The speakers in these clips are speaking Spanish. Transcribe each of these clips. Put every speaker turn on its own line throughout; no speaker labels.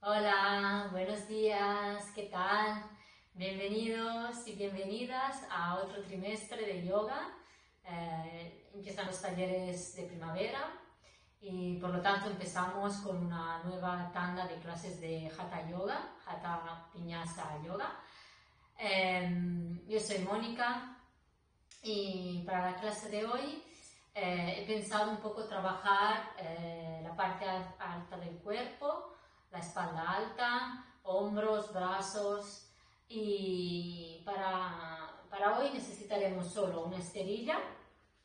Hola, buenos días, ¿qué tal? Bienvenidos y bienvenidas a otro trimestre de yoga. Empiezan los talleres de primavera y por lo tanto empezamos con una nueva tanda de clases de Hatha Yoga, Hatha Vinyasa Yoga. Yo soy Mónica y para la clase de hoy he pensado un poco trabajar la parte alta del cuerpo, la espalda alta, hombros, brazos y para hoy necesitaremos solo una esterilla,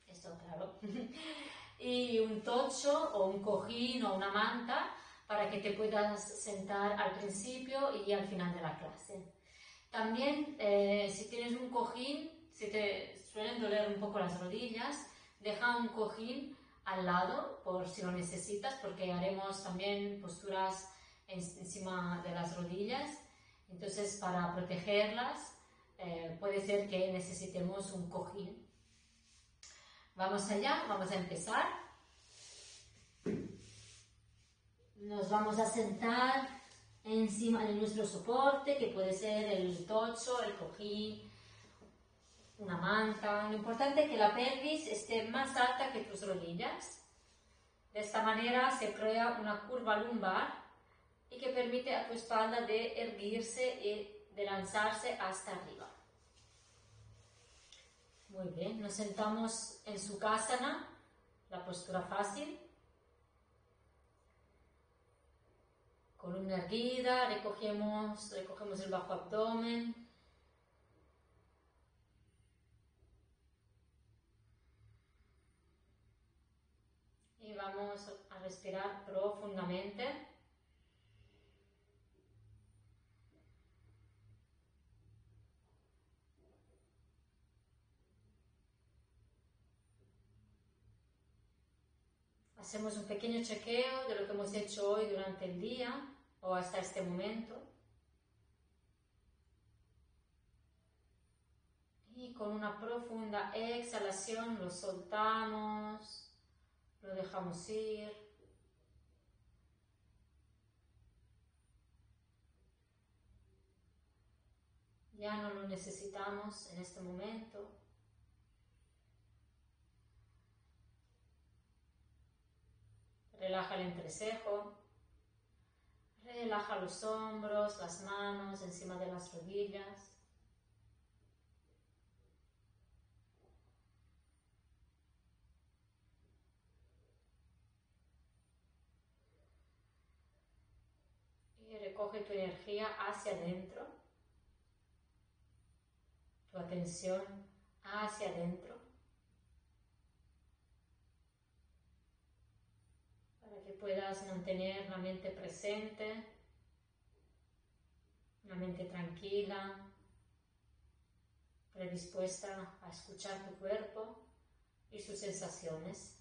esto claro, y un tocho o un cojín o una manta para que te puedas sentar al principio y al final de la clase. También si tienes un cojín, si te suelen doler un poco las rodillas, deja un cojín al lado por si lo necesitas, porque haremos también posturas encima de las rodillas. Entonces, para protegerlas, puede ser que necesitemos un cojín. Vamos allá, vamos a empezar. Nos vamos a sentar encima de nuestro soporte, que puede ser el tocho, el cojín, una manta. Lo importante es que la pelvis esté más alta que tus rodillas. De esta manera se crea una curva lumbar y que permite a tu espalda de erguirse y de lanzarse hasta arriba. Muy bien, nos sentamos en Sukhasana, la postura fácil. Columna erguida, recogemos el bajo abdomen. Y vamos a respirar profundamente. Hacemos un pequeño chequeo de lo que hemos hecho hoy durante el día o hasta este momento. Y con una profunda exhalación lo soltamos, lo dejamos ir. Ya no lo necesitamos en este momento. Relaja el entrecejo. Relaja los hombros, las manos encima de las rodillas. Y recoge tu energía hacia adentro, tu atención hacia adentro, para que puedas mantener la mente presente, una mente tranquila, predispuesta a escuchar tu cuerpo y sus sensaciones.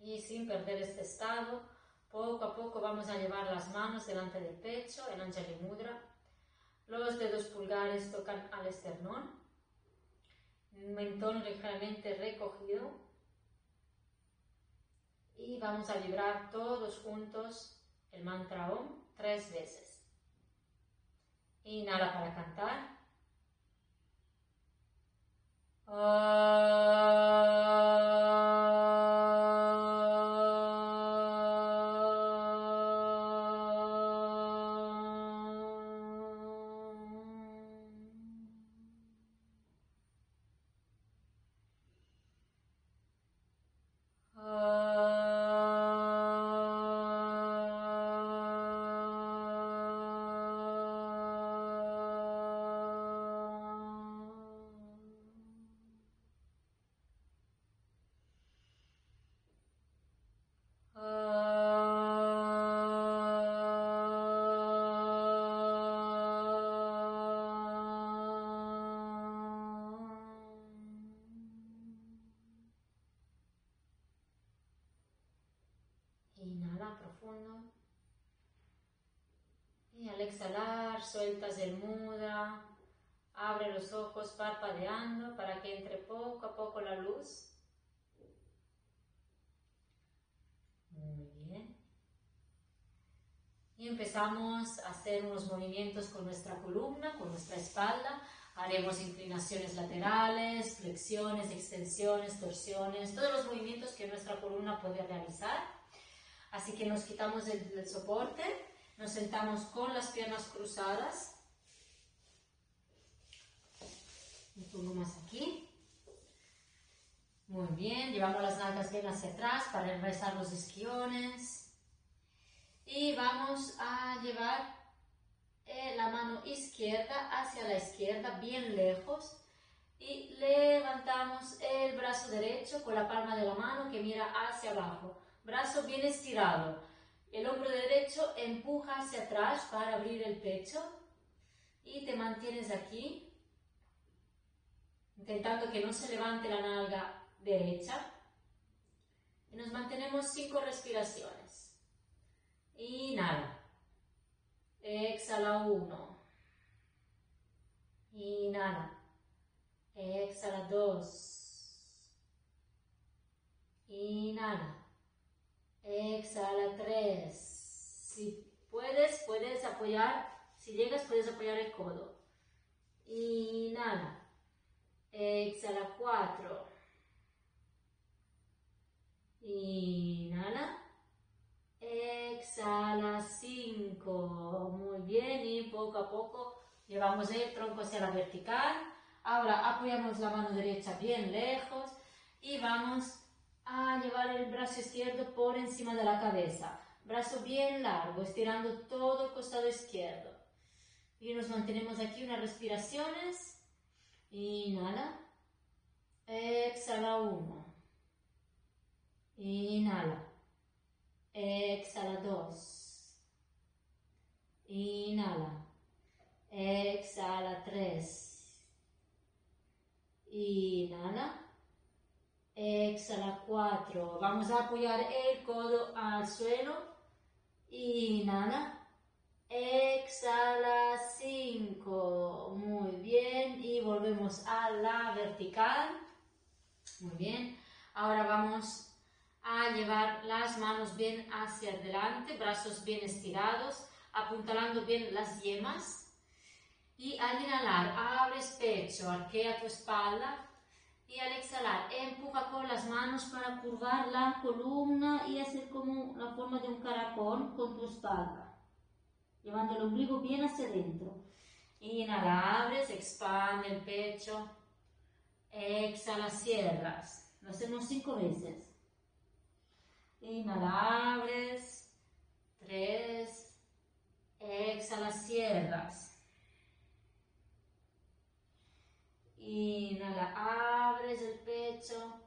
Y sin perder este estado, poco a poco vamos a llevar las manos delante del pecho en Anjali Mudra. Los dedos pulgares tocan al esternón, mentón ligeramente recogido. Y vamos a vibrar todos juntos el mantra Om 3 veces. Inhala para cantar. Al exhalar, sueltas el mudra, abre los ojos parpadeando para que entre poco a poco la luz. Muy bien. Y empezamos a hacer unos movimientos con nuestra columna, con nuestra espalda. Haremos inclinaciones laterales, flexiones, extensiones, torsiones, todos los movimientos que nuestra columna puede realizar. Así que nos quitamos el soporte, nos sentamos con las piernas cruzadas. Me pongo más aquí. Muy bien, llevamos las nalgas bien hacia atrás para enraizar los isquiones. Y vamos a llevar la mano izquierda hacia la izquierda, bien lejos. Y levantamos el brazo derecho con la palma de la mano que mira hacia abajo. Brazo bien estirado. El hombro derecho empuja hacia atrás para abrir el pecho. Y te mantienes aquí, intentando que no se levante la nalga derecha. Y nos mantenemos 5 respiraciones. Inhala. Exhala 1. Inhala. Exhala 2. Inhala. Exhala 3. Si puedes apoyar, si llegas, puedes apoyar el codo. Inhala. Exhala 4. Inhala. Exhala 5. Muy bien, y poco a poco llevamos el tronco hacia la vertical. Ahora apoyamos la mano derecha bien lejos y vamos a llevar el brazo izquierdo por encima de la cabeza. Brazo bien largo, estirando todo el costado izquierdo. Y nos mantenemos aquí unas respiraciones. Inhala. Exhala 1. Inhala. Exhala 2. Inhala. Exhala 3. Inhala. Exhala 4. Vamos a apoyar el codo al suelo. Inhala. Exhala 5. Muy bien. Y volvemos a la vertical. Muy bien. Ahora vamos a llevar las manos bien hacia adelante, brazos bien estirados, apuntalando bien las yemas. Y al inhalar, abres pecho, arquea tu espalda. Y al exhalar, empuja con las manos para curvar la columna y hacer como la forma de un caracol con tu espalda, llevando el ombligo bien hacia adentro. Inhala, abres, expande el pecho. Exhala, cierras. Lo hacemos 5 veces. Inhala, abres. 3. Exhala, cierras. Inhala, abres el pecho.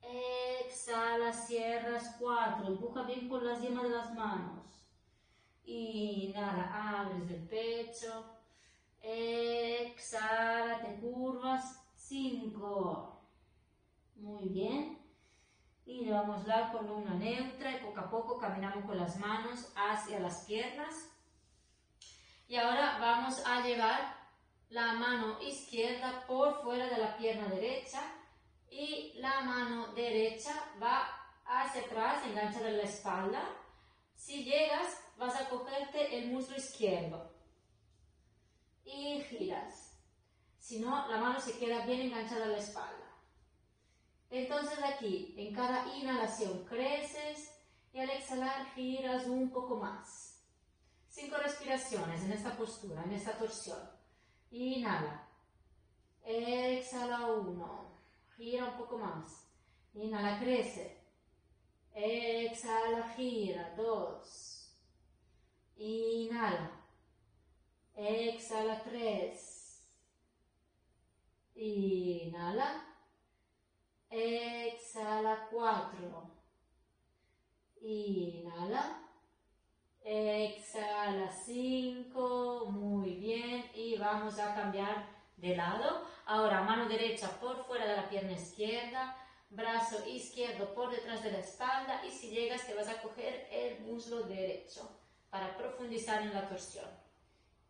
Exhala, cierras. 4. Empuja bien con las yemas de las manos. Inhala, abres el pecho. Exhala, te curvas. 5. Muy bien. Y llevamos la columna neutra y poco a poco caminamos con las manos hacia las piernas. Y ahora vamos a llevar la mano izquierda por fuera de la pierna derecha y la mano derecha va hacia atrás, enganchada en la espalda. Si llegas, vas a cogerte el muslo izquierdo y giras. Si no, la mano se queda bien enganchada en la espalda. Entonces aquí, en cada inhalación creces y al exhalar giras un poco más. 5 respiraciones en esta postura, en esta torsión. Inhala. Exhala 1. Gira un poco más. Inhala, crece. Exhala, gira. 2. Inhala. Exhala, 3. Inhala. Exhala 4. Inhala. Exhala 5. Muy bien. Y vamos a cambiar de lado. Ahora mano derecha por fuera de la pierna izquierda. Brazo izquierdo por detrás de la espalda. Y si llegas te vas a coger el muslo derecho para profundizar en la torsión.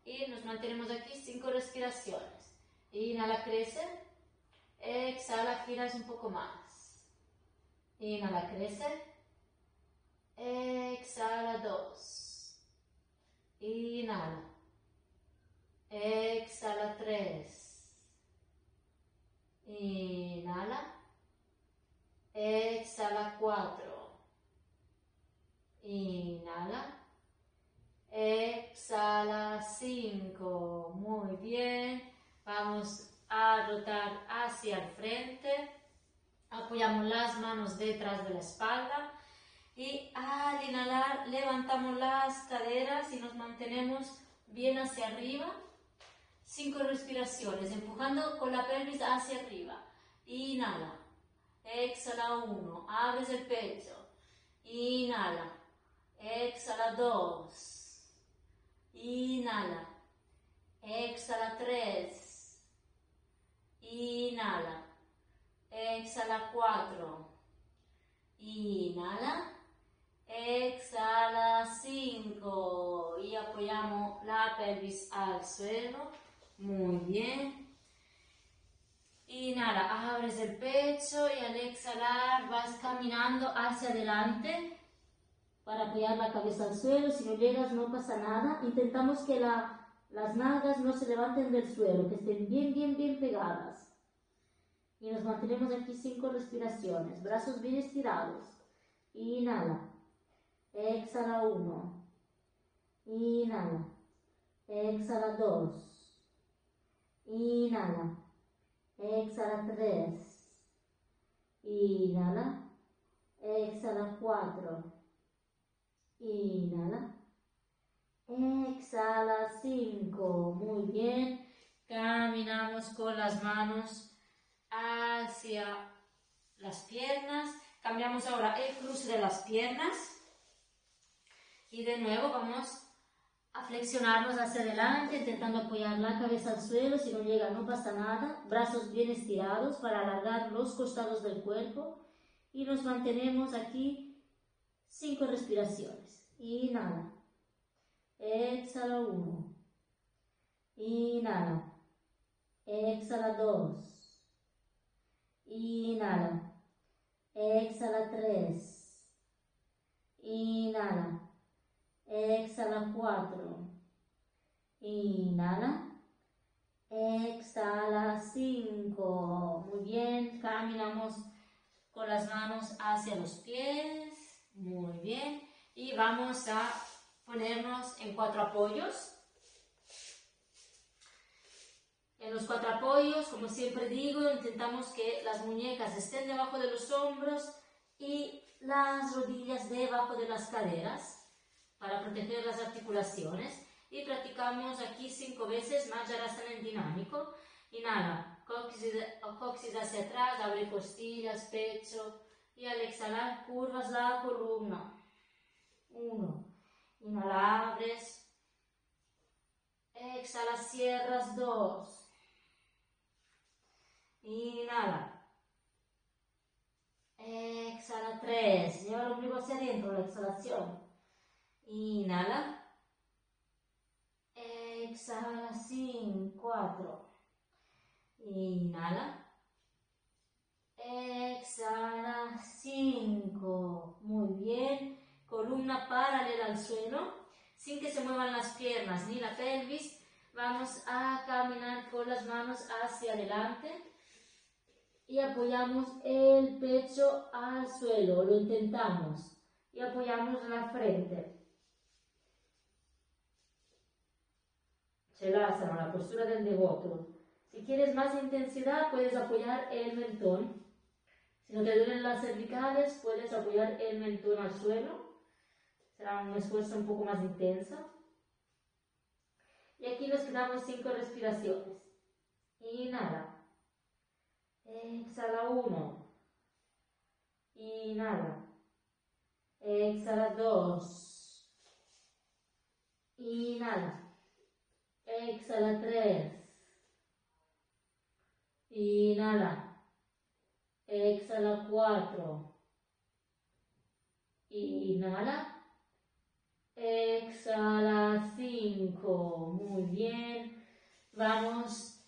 y nos mantenemos aquí 5 respiraciones. Inhala, crece. Exhala, giras un poco más. Inhala, crece. Exhala, 2. Inhala. Exhala, 3. Inhala. Exhala, 4. Inhala. Exhala, 5. Muy bien. Vamos a rotar hacia el frente. Apoyamos las manos detrás de la espalda. Y al inhalar levantamos las caderas y nos mantenemos bien hacia arriba. 5 respiraciones, empujando con la pelvis hacia arriba. Inhala. Exhala, 1. Abres el pecho. Inhala. Exhala, 2. Inhala. Exhala, 3. Inhala. Exhala, 4. Inhala. Exhala, 5. Y apoyamos la pelvis al suelo. Muy bien. Inhala, abres el pecho y al exhalar vas caminando hacia adelante para apoyar la cabeza al suelo. Si no llegas no pasa nada. Intentamos que las nalgas no se levanten del suelo, que estén bien pegadas. Y nos mantenemos aquí 5 respiraciones. Brazos bien estirados. Inhala. Exhala, 1. Inhala. Exhala, 2. Inhala. Exhala, 3. Inhala. Exhala, 4. Inhala. Exhala, 5. Muy bien. Caminamos con las manos hacia las piernas. Cambiamos ahora el cruce de las piernas. Y de nuevo vamos a flexionarnos hacia adelante, intentando apoyar la cabeza al suelo. Si no llega no pasa nada. Brazos bien estirados para alargar los costados del cuerpo. Y nos mantenemos aquí 5 respiraciones. Inhala. Exhala, 1. Inhala. Exhala, 2. Inhala. Exhala, 3. Inhala. Exhala, 4. Inhala. Exhala, 5. Muy bien. Caminamos con las manos hacia los pies. Muy bien. Y vamos a ponernos en 4 apoyos. En los 4 apoyos, como siempre digo, intentamos que las muñecas estén debajo de los hombros y las rodillas debajo de las caderas, para proteger las articulaciones. Y practicamos aquí 5 veces Majjasana en dinámico. Inhala, coxis hacia atrás, abre costillas, pecho. Y al exhalar, curvas la columna. 1. Inhala, abres. Exhala, cierras. 2. Inhala. Exhala, 3. Lleva el ombligo hacia adentro, la exhalación. Inhala. Exhala, 5, 4. Inhala. Exhala, 5. Muy bien. Columna paralela al suelo, sin que se muevan las piernas ni la pelvis. Vamos a caminar con las manos hacia adelante y apoyamos el pecho al suelo. Lo intentamos. Y apoyamos la frente. Shavasana, la postura del devoto. Si quieres más intensidad, puedes apoyar el mentón. Si no te duelen las cervicales, puedes apoyar el mentón al suelo. Será un esfuerzo un poco más intenso. Y aquí nos quedamos 5 respiraciones. Inhala. Exhala, 1. Inhala. Exhala, 2. Inhala. Exhala, 3. Inhala. Exhala, 4. Inhala. exhala 5, muy bien. Vamos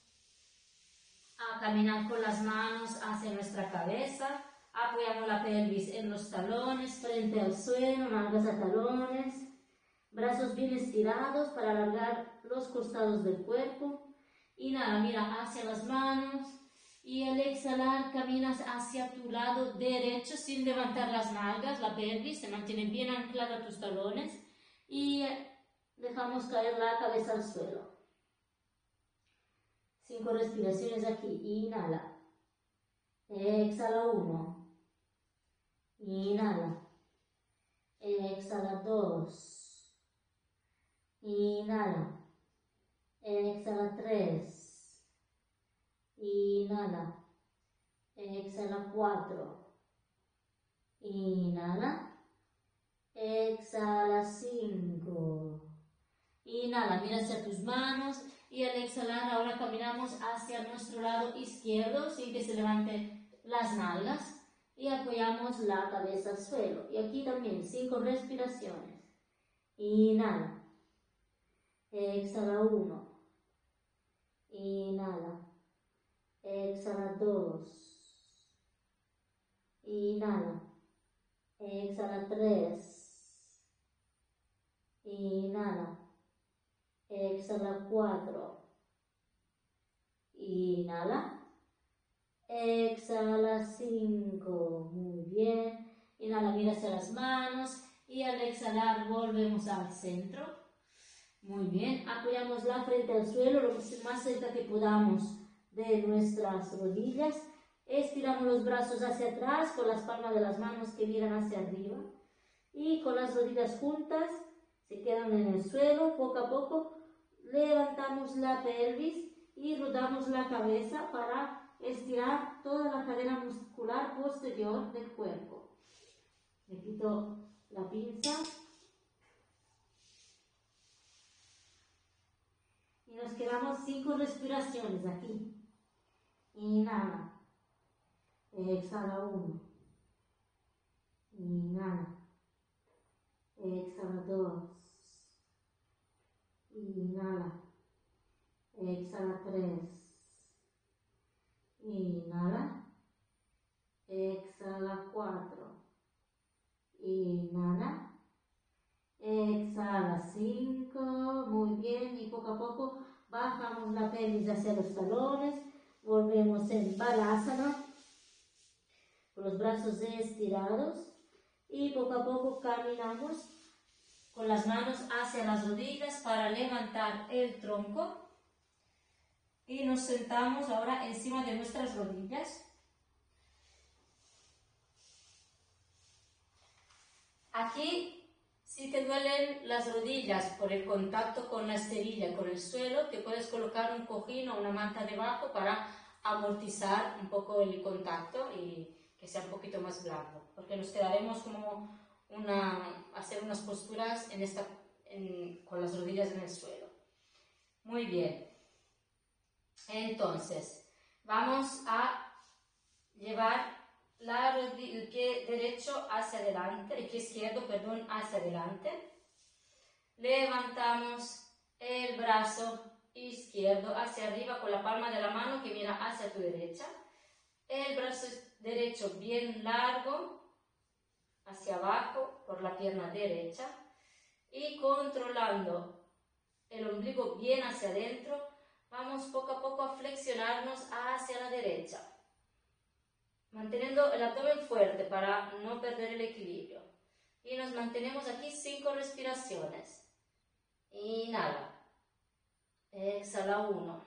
a caminar con las manos hacia nuestra cabeza, apoyamos la pelvis en los talones, frente al suelo, nalgas a talones, brazos bien estirados para alargar los costados del cuerpo. Inhala, mira hacia las manos y al exhalar caminas hacia tu lado derecho sin levantar las nalgas, la pelvis se mantiene bien anclada a tus talones y dejamos caer la cabeza al suelo. 5 respiraciones aquí. Inhala. Exhala 1. Inhala. Exhala 2. Inhala. Exhala 3. Inhala. Exhala 4. Inhala. Exhala 5. Inhala, mira hacia tus manos y al exhalar ahora caminamos hacia nuestro lado izquierdo sin que se levanten las nalgas y apoyamos la cabeza al suelo. Y aquí también 5 respiraciones. Inhala. Exhala 1. Inhala. Exhala 2. Inhala. Exhala 3. Inhala. Exhala 4. Inhala. Exhala 5. Muy bien. Inhala, mira hacia las manos y al exhalar volvemos al centro. Muy bien. Apoyamos la frente al suelo lo más cerca que podamos de nuestras rodillas. Estiramos los brazos hacia atrás con las palmas de las manos que miran hacia arriba y con las rodillas juntas se quedan en el suelo. Poco a poco levantamos la pelvis y rodamos la cabeza para estirar toda la cadena muscular posterior del cuerpo. Me quito la pinza y nos quedamos 5 respiraciones aquí. Inhala. Exhala 1. Inhala. Exhala 2. Inhala. Exhala 3. Inhala. Exhala 4. Inhala. Exhala 5. Muy bien. Y poco a poco bajamos la pelvis hacia los talones. Volvemos en Balasana. Con los brazos estirados. Y poco a poco caminamos con las manos hacia las rodillas para levantar el tronco. Y nos sentamos ahora encima de nuestras rodillas. Aquí, si te duelen las rodillas por el contacto con la esterilla, con el suelo, te puedes colocar un cojín o una manta debajo para amortizar un poco el contacto y que sea un poquito más blando, porque nos quedaremos como hacer unas posturas con las rodillas en el suelo. Muy bien. Entonces, vamos a llevar el pie derecho hacia adelante, el pie izquierdo, perdón, hacia adelante. Levantamos el brazo izquierdo hacia arriba con la palma de la mano que mira hacia tu derecha. El brazo derecho bien largo hacia abajo por la pierna derecha y controlando el ombligo bien hacia adentro, vamos poco a poco a flexionarnos hacia la derecha, manteniendo el abdomen fuerte para no perder el equilibrio. Y nos mantenemos aquí 5 respiraciones. Inhala. Exhala 1.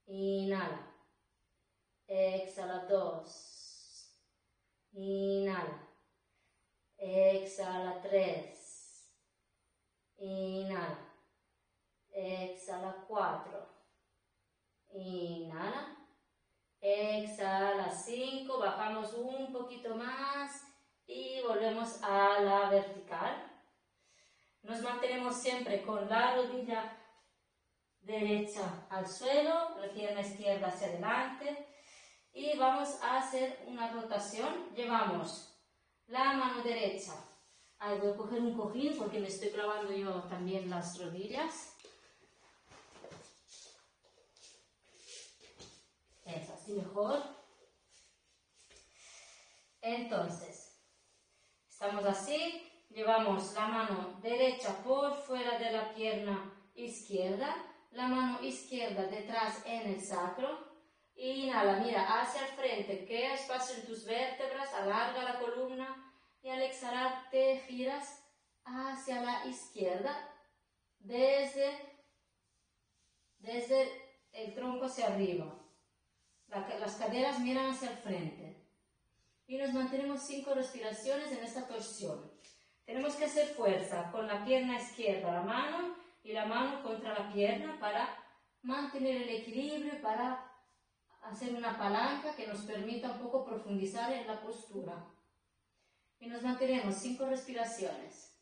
Inhala. Exhala 2. Inhala. Exhala 3. Inhala. Exhala 4. Inhala. Exhala 5. Bajamos un poquito más y volvemos a la vertical. Nos mantenemos siempre con la rodilla derecha al suelo, la pierna izquierda hacia adelante. Y vamos a hacer una rotación. Llevamos la mano derecha Ahí voy a coger un cojín porque me estoy clavando yo también las rodillas. Es así mejor. Entonces, estamos así. Llevamos la mano derecha por fuera de la pierna izquierda, la mano izquierda detrás en el sacro. Inhala, mira hacia el frente, crea espacio en tus vértebras, alarga la columna y al exhalar te giras hacia la izquierda desde el tronco hacia arriba. Las caderas miran hacia el frente y nos mantenemos 5 respiraciones en esta torsión. Tenemos que hacer fuerza con la pierna izquierda, la mano y la mano contra la pierna para mantener el equilibrio, para hacer una palanca que nos permita un poco profundizar en la postura. Y nos mantenemos 5 respiraciones.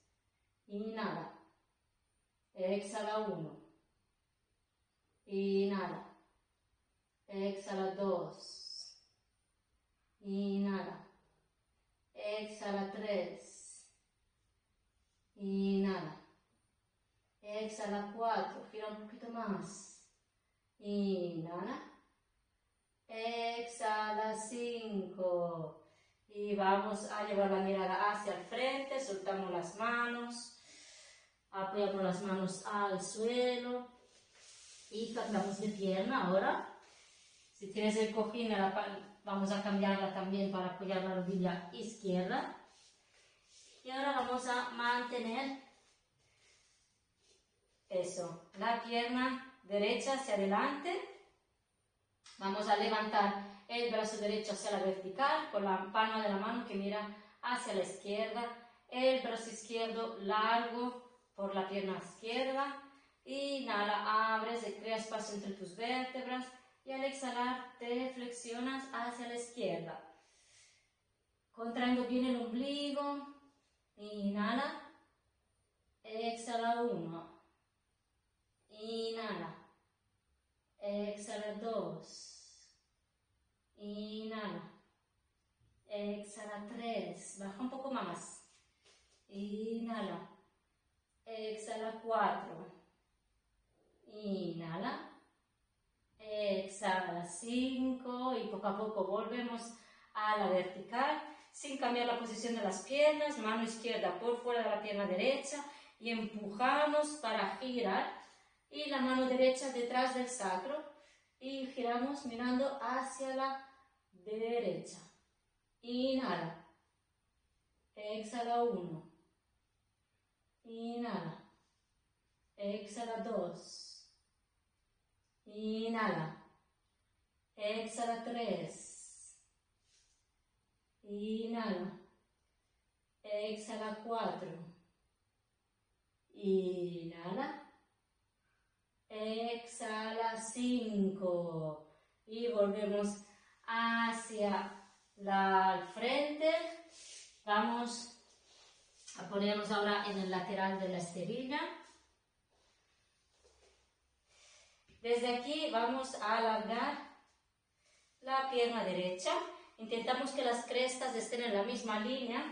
Inhala. Exhala 1. Inhala. Exhala 2. Inhala. Exhala 3. Inhala. Exhala 4. Gira un poquito más. Inhala. Exhala 5. Y vamos a llevar la mirada hacia el frente. Soltamos las manos. Apoyamos las manos al suelo. Y cambiamos de pierna ahora. Si tienes el cojín, vamos a cambiarla también para apoyar la rodilla izquierda. Y ahora vamos a mantener eso, la pierna derecha hacia adelante. Vamos a levantar el brazo derecho hacia la vertical con la palma de la mano que mira hacia la izquierda. El brazo izquierdo largo por la pierna izquierda. Inhala, abres, crea espacio entre tus vértebras. Y al exhalar te flexionas hacia la izquierda. Contraendo bien el ombligo. Inhala. Exhala 1. Inhala. Exhala 2. Inhala. Exhala 3. Baja un poco más. Inhala. Exhala 4. Inhala. Exhala 5 y poco a poco volvemos a la vertical sin cambiar la posición de las piernas, mano izquierda por fuera de la pierna derecha y empujamos para girar y la mano derecha detrás del sacro y giramos mirando hacia la derecha. Inhala. Exhala 1. Inhala. Exhala 2. Inhala. Exhala 3. Inhala. Exhala 4. Inhala. Exhala 5. Y volvemos hacia el frente. Vamos a ponernos ahora en el lateral de la esterilla. Desde aquí vamos a alargar la pierna derecha. Intentamos que las crestas estén en la misma línea.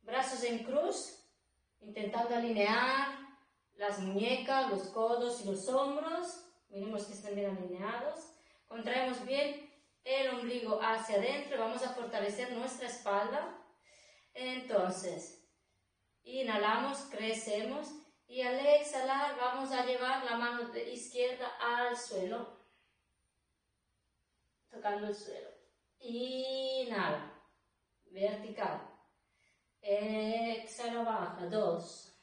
Brazos en cruz, intentando alinear las muñecas, los codos y los hombros. Miremos que estén bien alineados. Contraemos bien el ombligo hacia adentro. Vamos a fortalecer nuestra espalda. Entonces, inhalamos, crecemos. Y al exhalar vamos a llevar la mano izquierda al suelo, tocando el suelo. Inhala, vertical. Exhala, baja, 2.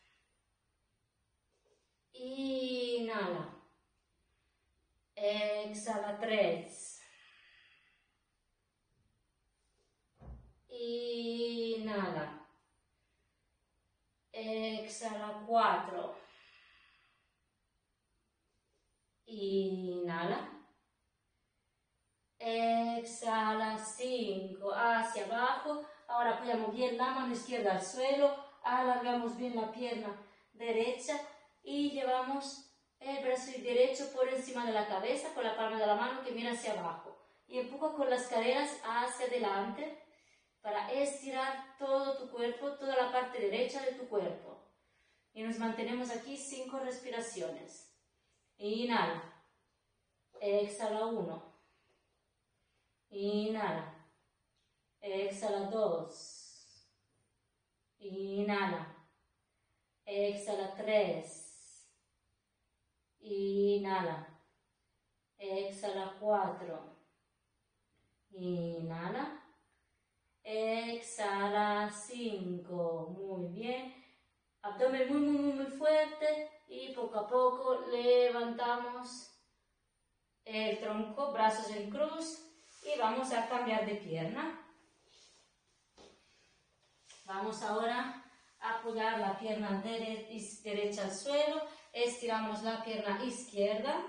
Inhala. Exhala, 3. Inhala. Exhala 4. Inhala. Exhala 5. Hacia abajo. Ahora apoyamos bien la mano izquierda al suelo. Alargamos bien la pierna derecha. Y llevamos el brazo derecho por encima de la cabeza con la palma de la mano que mira hacia abajo. Y empuja con las caderas hacia adelante para estirar todo tu cuerpo, toda la parte derecha de tu cuerpo. Y nos mantenemos aquí 5 respiraciones. Inhala. Exhala 1. Inhala. Exhala 2. Inhala. Exhala 3. Inhala. Exhala 4. Inhala. Exhala 5. Muy bien. Abdomen muy fuerte y poco a poco levantamos el tronco, brazos en cruz y vamos a cambiar de pierna. Vamos ahora a apoyar la pierna derecha al suelo, estiramos la pierna izquierda.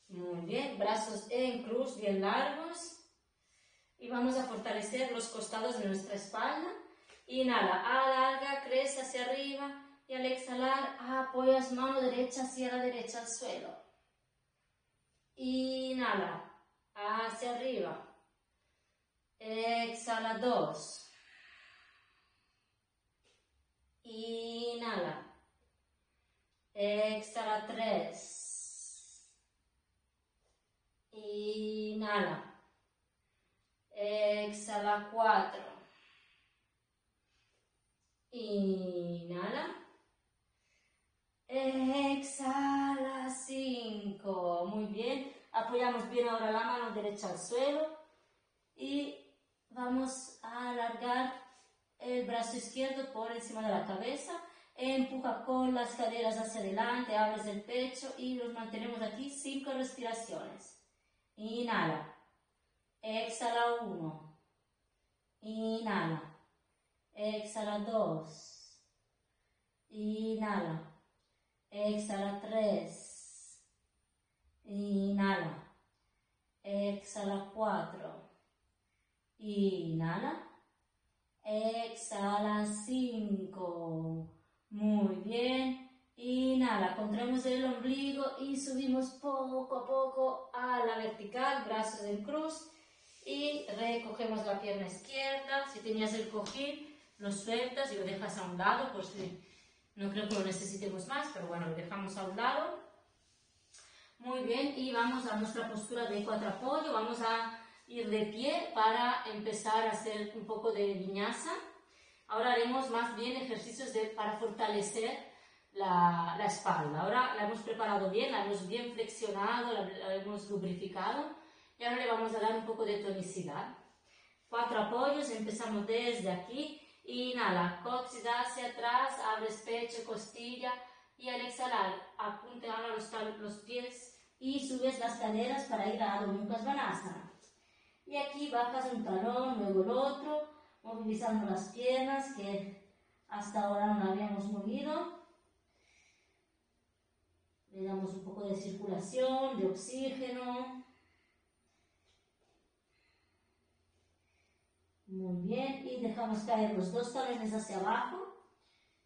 Muy bien, brazos en cruz bien largos y vamos a fortalecer los costados de nuestra espalda. Inhala, alarga, crece hacia arriba y al exhalar apoyas mano derecha hacia la derecha al suelo. Inhala, hacia arriba. Exhala 2. Inhala. Exhala 3. Inhala. Exhala 4. Inhala. Exhala 5. Muy bien. Apoyamos bien ahora la mano derecha al suelo. Y vamos a alargar el brazo izquierdo por encima de la cabeza. Empuja con las caderas hacia adelante, abres el pecho y los mantenemos aquí 5 respiraciones. Inhala. Exhala 1. Inhala. Exhala 2. Inhala. Exhala 3. Inhala. Exhala 4. Inhala. Exhala 5. Muy bien. Inhala. Contraemos el ombligo y subimos poco a poco a la vertical, brazos en cruz. Y recogemos la pierna izquierda. Si tenías el cojín, lo sueltas y lo dejas a un lado, pues no creo que lo necesitemos más, pero bueno, lo dejamos a un lado. Muy bien, y vamos a nuestra postura de 4 apoyo. Vamos a ir de pie para empezar a hacer un poco de vinyasa. Ahora haremos más bien ejercicios para fortalecer la espalda. Ahora la hemos preparado bien, la hemos bien flexionado, la hemos lubrificado y ahora le vamos a dar un poco de tonicidad. 4 apoyos, empezamos desde aquí. Inhala, coxis hacia atrás, abres pecho, costilla y al exhalar apunta ahora los pies y subes las caderas para ir a Adho Mukha Svanasana. Y aquí bajas un talón, luego el otro, movilizando las piernas que hasta ahora no habíamos movido. Le damos un poco de circulación, de oxígeno. Muy bien, y dejamos caer los 2 talones hacia abajo.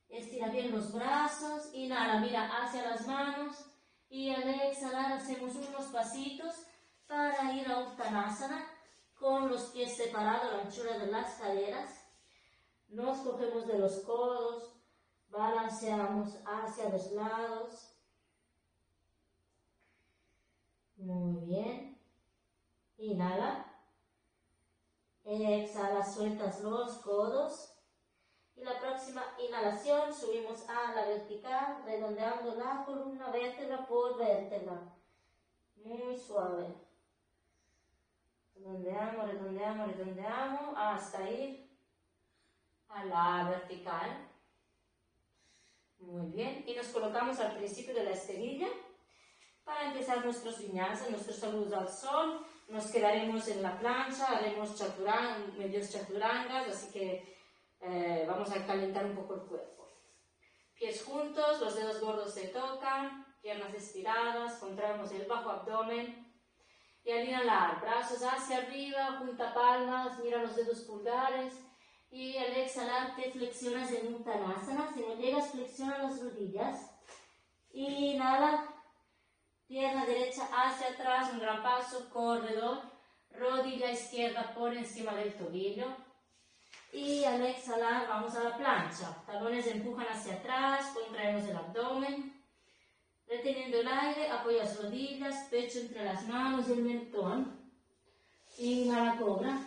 Estira bien los brazos, inhala, mira hacia las manos y al exhalar hacemos unos pasitos para ir a Uttanasana con los pies separados a la anchura de las caderas. Nos cogemos de los codos, balanceamos hacia los lados. Muy bien. Inhala. Exhala, sueltas los codos. Y la próxima inhalación subimos a la vertical, redondeando la columna vértebra por vértebra. Muy suave. Redondeamos, redondeamos, redondeamos hasta ir a la vertical. Muy bien. Y nos colocamos al principio de la esterilla para empezar nuestros vinyasa, nuestros saludos al sol. Nos quedaremos en la plancha, haremos medios chaturangas, así que vamos a calentar un poco el cuerpo. Pies juntos, los dedos gordos se tocan, piernas estiradas, contraemos el bajo abdomen. Y al inhalar, brazos hacia arriba, junta palmas, mira los dedos pulgares. Y al exhalar te flexionas en Uttanasana. Si no llegas, flexiona las rodillas. Inhala, pierna derecha hacia atrás, un gran paso, corredor. rodilla izquierda por encima del tobillo. Y al exhalar vamos a la plancha. Talones empujan hacia atrás, contraemos el abdomen. Reteniendo el aire, apoyas rodillas, pecho entre las manos y el mentón. Inhala, cobra.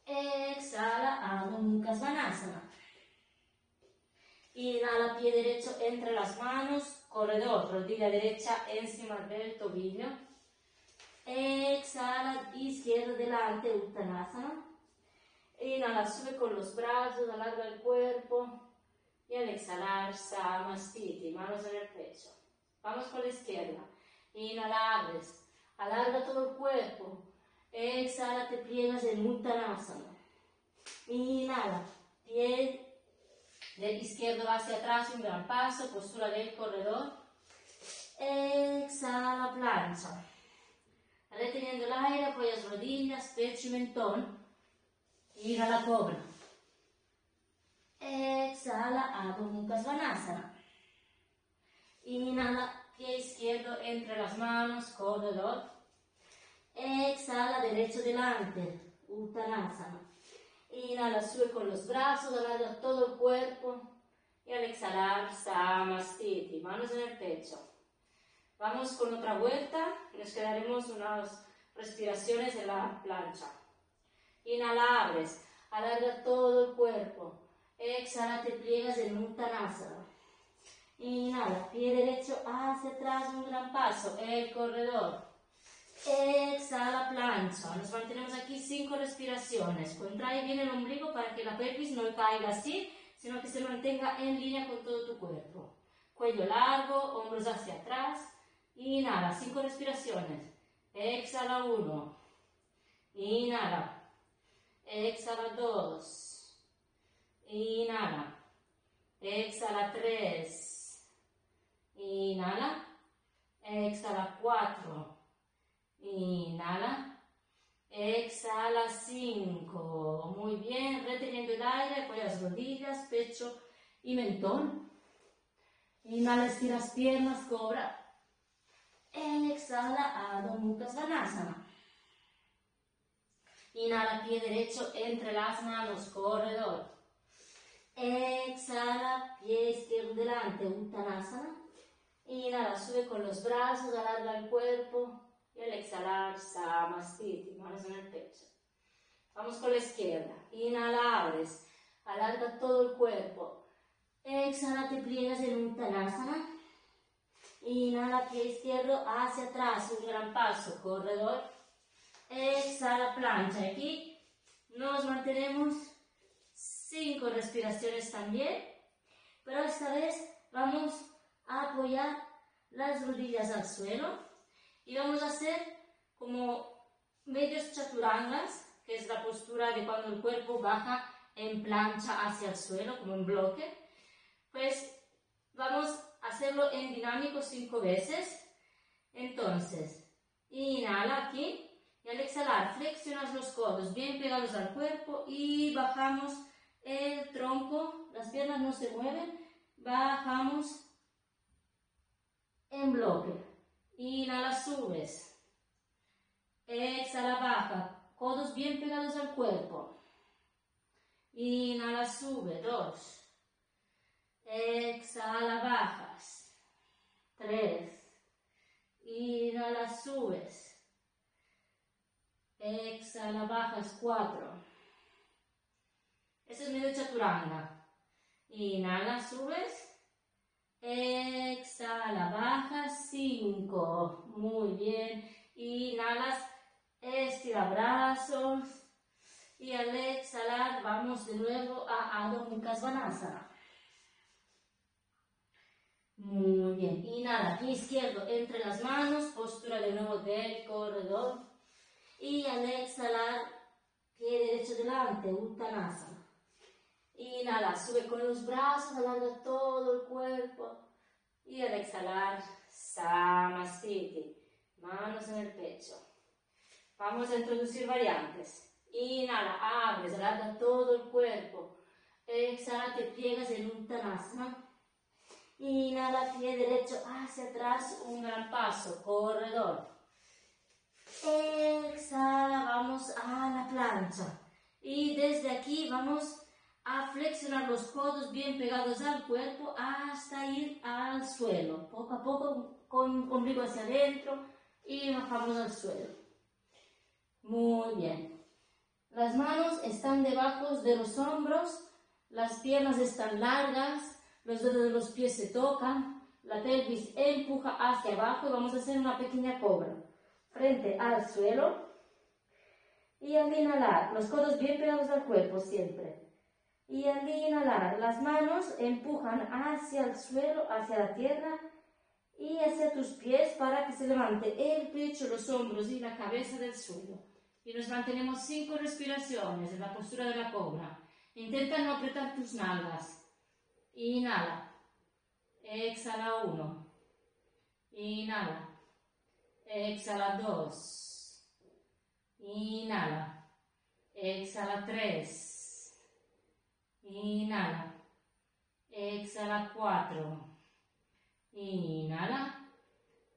Exhala, Adho Mukha Svanasana. Inhala, pie derecho entre las manos, corredor, rodilla derecha encima del tobillo. Exhala, izquierdo delante, Uttanasana. Inhala, sube con los brazos, alarga el cuerpo. Y al exhalar, Samastiti, manos en el pecho. Vamos con la izquierda. Inhala, abres. Alarga todo el cuerpo. Exhala, te pliegas en Uttanasana. Inhala, pie del izquierdo hacia atrás, un gran paso, postura del corredor. Exhala, plancha. Reteniendo el aire, apoyas rodillas, pecho y mentón. Inhala, cobra. Exhala, Adho Mukha Svanasana. Inhala, pie izquierdo entre las manos, corredor. Exhala, derecho delante, Uttanasana. Inhala, sube con los brazos, alarga todo el cuerpo. Y al exhalar, Samastiti, manos en el pecho. Vamos con otra vuelta, nos quedaremos unas respiraciones en la plancha. Inhala, abres, alarga todo el cuerpo. Exhala, te pliegas en Uttanasana. Inhala, pie derecho hacia atrás, un gran paso, el corredor. Exhala, plancha. Nos mantenemos aquí 5 respiraciones. Contrae bien el ombligo para que la pelvis no caiga así, sino que se mantenga en línea con todo tu cuerpo. Cuello largo, hombros hacia atrás. Inhala, 5 respiraciones. Exhala, 1. Inhala. Exhala, 2. Inhala. Exhala, 3. Inhala. Exhala, 4. Inhala. Exhala, 5. Muy bien. Reteniendo el aire, apoyas rodillas, pecho y mentón. Inhala, estiras piernas, cobra. Exhala, Adho Mukha Svanasana. Inhala, pie derecho entre las manos, corredor. Exhala, pie izquierdo delante, Uttanasana. Inhala, sube con los brazos, alarga el cuerpo. Y al exhalar, Samastiti, manos en el pecho. Vamos con la izquierda. Inhala, abres. Alarga todo el cuerpo. Exhala, te pliegas en Uttanasana. Inhala, pie izquierdo hacia atrás, un gran paso, corredor. Exhala, plancha. Aquí nos mantenemos 5 respiraciones también, pero esta vez vamos a apoyar las rodillas al suelo y vamos a hacer como medios chaturangas, que es la postura de cuando el cuerpo baja en plancha hacia el suelo, como en bloque. Pues vamos a hacerlo en dinámico 5 veces. Entonces, inhala aquí. Y al exhalar, flexionas los codos bien pegados al cuerpo y bajamos el tronco, las piernas no se mueven, bajamos en bloque. Inhala, subes. Exhala, baja, codos bien pegados al cuerpo. Inhala, sube, 2. Exhala, bajas. 3. Inhala, subes. Exhala, bajas, 4. Eso es medio chaturanga. Inhala, subes. Exhala, bajas, 5. Muy bien. Inhalas, estira brazos. Y al exhalar, vamos de nuevo a Adho Mukha Svanasana. Muy bien. Inhala, pie izquierdo entre las manos, postura de nuevo del corredor. Y al exhalar, pie derecho delante, Uttanasana. Inhala, sube con los brazos, alarga todo el cuerpo. Y al exhalar, Samastiti, manos en el pecho. Vamos a introducir variantes. Inhala, abres, alarga todo el cuerpo. Exhala, te pliegas en Uttanasana. Inhala, pie derecho hacia atrás, un gran paso, corredor. Exhala, vamos a la plancha. Y desde aquí vamos a flexionar los codos bien pegados al cuerpo hasta ir al suelo. Poco a poco, con ombligo hacia adentro y bajamos al suelo. Muy bien. Las manos están debajo de los hombros, las piernas están largas, los dedos de los pies se tocan, la pelvis empuja hacia abajo y vamos a hacer una pequeña cobra. Frente al suelo y al inhalar, los codos bien pegados al cuerpo siempre. Y al inhalar, las manos empujan hacia el suelo, hacia la tierra y hacia tus pies para que se levante el pecho, los hombros y la cabeza del suelo. Y nos mantenemos 5 respiraciones en la postura de la cobra. Intenta no apretar tus nalgas. Inhala. Exhala 1. Inhala. Exhala 2. Inhala. Exhala 3. Inhala. Exhala 4. Inhala.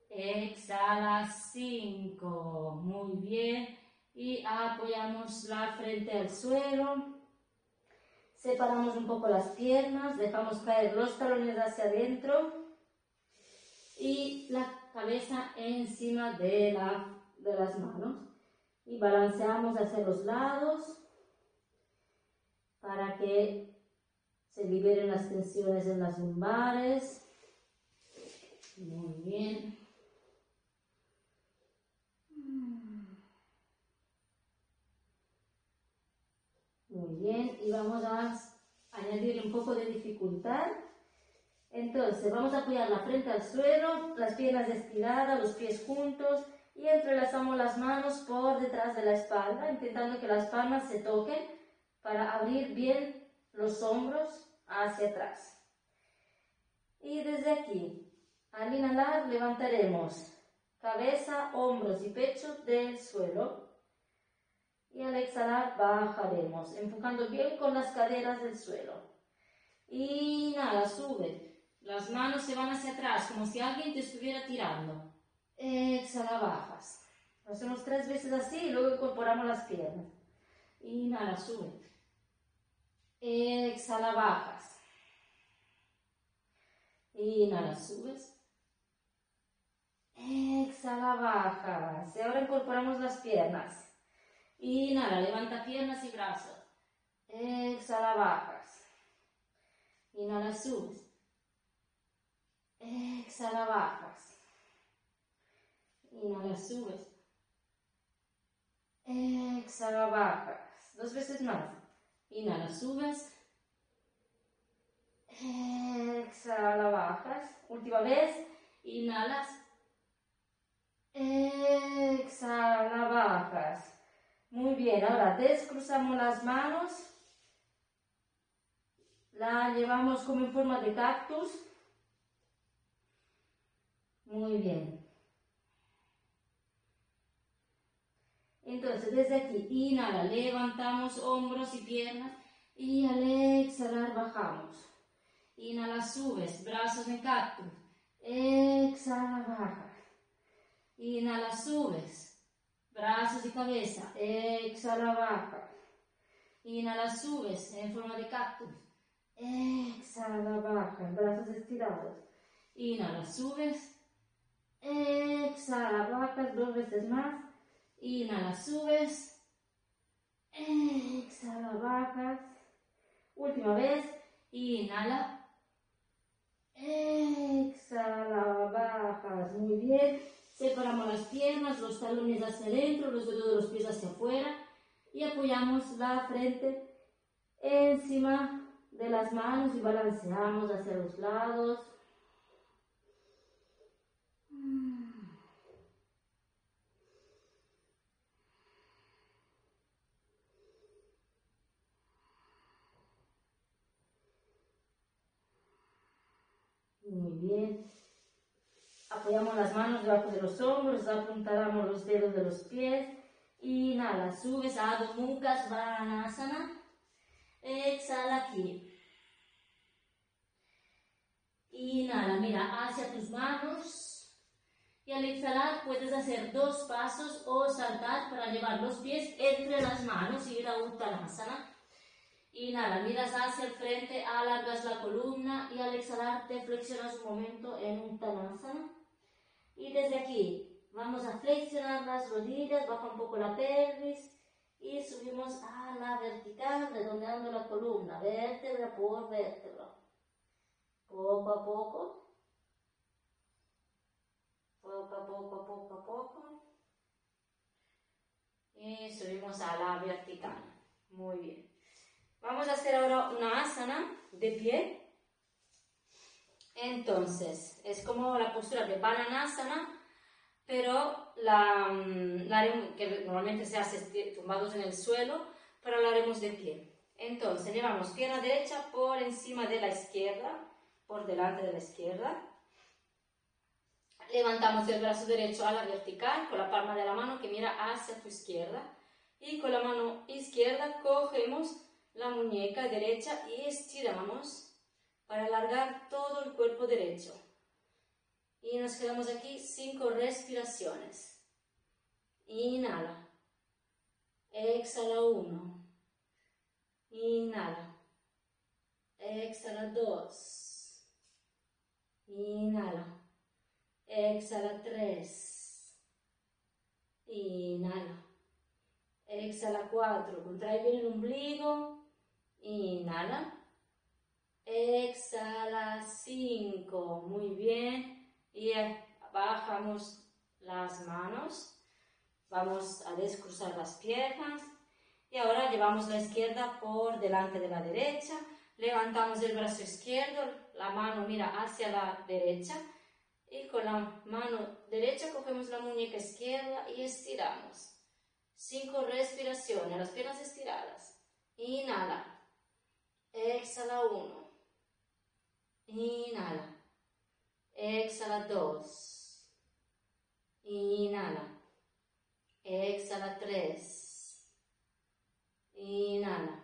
Exhala 5. Muy bien. Y apoyamos la frente al suelo. Separamos un poco las piernas. Dejamos caer los talones hacia adentro. Y la cabeza encima de las manos. Y balanceamos hacia los lados para que se liberen las tensiones en las lumbares. Muy bien. Muy bien, y vamos a añadirle un poco de dificultad. Entonces, vamos a apoyar la frente al suelo, las piernas estiradas, los pies juntos y entrelazamos las manos por detrás de la espalda, intentando que las palmas se toquen para abrir bien los hombros hacia atrás. Y desde aquí, al inhalar, levantaremos cabeza, hombros y pecho del suelo. Y al exhalar bajaremos, empujando bien con las caderas del suelo. Inhala, sube. Las manos se van hacia atrás, como si alguien te estuviera tirando. Exhala, bajas. Lo hacemos 3 veces así y luego incorporamos las piernas. Inhala, sube. Exhala, bajas. Inhala, subes. Exhala, bajas. Y ahora incorporamos las piernas. Inhala, levanta piernas y brazos. Exhala, bajas. Inhala, subes. Exhala, bajas. Inhala, subes. Exhala, bajas. 2 veces más. Inhala, subes. Exhala, bajas. Última vez. Inhalas. Exhala, bajas. Muy bien, ahora descruzamos las manos, la llevamos como en forma de cactus. Muy bien. Entonces, desde aquí, inhala, levantamos hombros y piernas y al exhalar bajamos. Inhala, subes, brazos en cactus. Exhala, bajas. Inhala, subes. Brazos y cabeza, exhala, baja. Inhala, subes en forma de cactus. Exhala, baja, brazos estirados. Inhala, subes. Exhala, bajas 2 veces más. Inhala, subes. Exhala, bajas. Última vez. Inhala. Exhala, bajas. Muy bien. Separamos las piernas, los talones hacia adentro, los dedos de los pies hacia afuera y apoyamos la frente encima de las manos y balanceamos hacia los lados. Muy bien. Apoyamos las manos debajo de los hombros, apuntamos los dedos de los pies. Inhala, subes a Adho Mukha Svanasana. Exhala aquí. Inhala, mira hacia tus manos.
Y al exhalar puedes hacer 2 pasos o saltar para llevar los pies entre las manos y ir a Uttanasana. Inhala, miras hacia el frente, alargas la columna y al exhalar te flexionas un momento en Uttanasana. Y desde aquí vamos a flexionar las rodillas, baja un poco la pelvis y subimos a la vertical, redondeando la columna, vértebra por vértebra. Poco a poco. Poco a poco, poco a poco. Y subimos a la vertical. Muy bien. Vamos a hacer ahora una asana de pie. Entonces, es como la postura de Bananasana, pero que normalmente se hace tumbados en el suelo, pero la haremos de pie. Entonces, llevamos pierna derecha por encima de la izquierda, por delante de la izquierda. Levantamos el brazo derecho a la vertical con la palma de la mano que mira hacia tu izquierda y con la mano izquierda cogemos la muñeca derecha y estiramos para alargar todo el cuerpo derecho. Y nos quedamos aquí 5 respiraciones. Inhala. Exhala 1. Inhala. Exhala 2. Inhala. Exhala 3. Inhala. Exhala 4. Contrae bien el ombligo. Inhala. Exhala 5. Muy bien. Y bajamos las manos. Vamos a descruzar las piernas. Y ahora llevamos la izquierda por delante de la derecha. Levantamos el brazo izquierdo. La mano mira hacia la derecha. Y con la mano derecha cogemos la muñeca izquierda y estiramos. 5 respiraciones, las piernas estiradas. Inhala. Exhala 1. Inhala. Exhala 2. Inhala. Exhala 3. Inhala.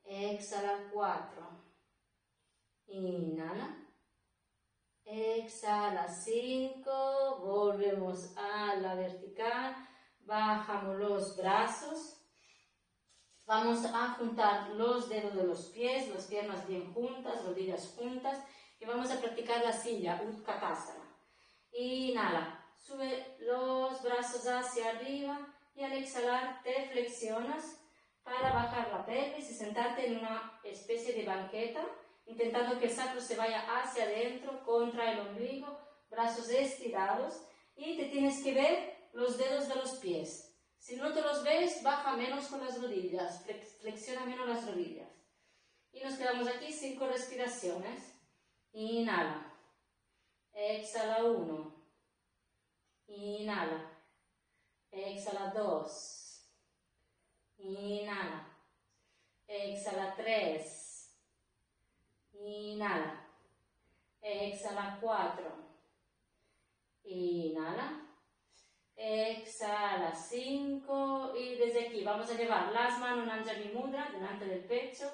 Exhala 4. Inhala. Exhala 5, volvemos a la vertical, bajamos los brazos, vamos a juntar los dedos de los pies, las piernas bien juntas, rodillas juntas y vamos a practicar la silla, Utkatasana. Inhala, sube los brazos hacia arriba y al exhalar te flexionas para bajar la pelvis y sentarte en una especie de banqueta, intentando que el sacro se vaya hacia adentro, contra el ombligo, brazos estirados y te tienes que ver los dedos de los pies. Si no te los ves, baja menos con las rodillas, flexiona menos las rodillas. Y nos quedamos aquí 5 respiraciones. Inhala. Exhala 1. Inhala. Exhala 2. Inhala. Exhala 3. Inhala. Exhala 4. Inhala. Exhala 5. Y desde aquí vamos a llevar las manos en Anjali Mudra delante del pecho.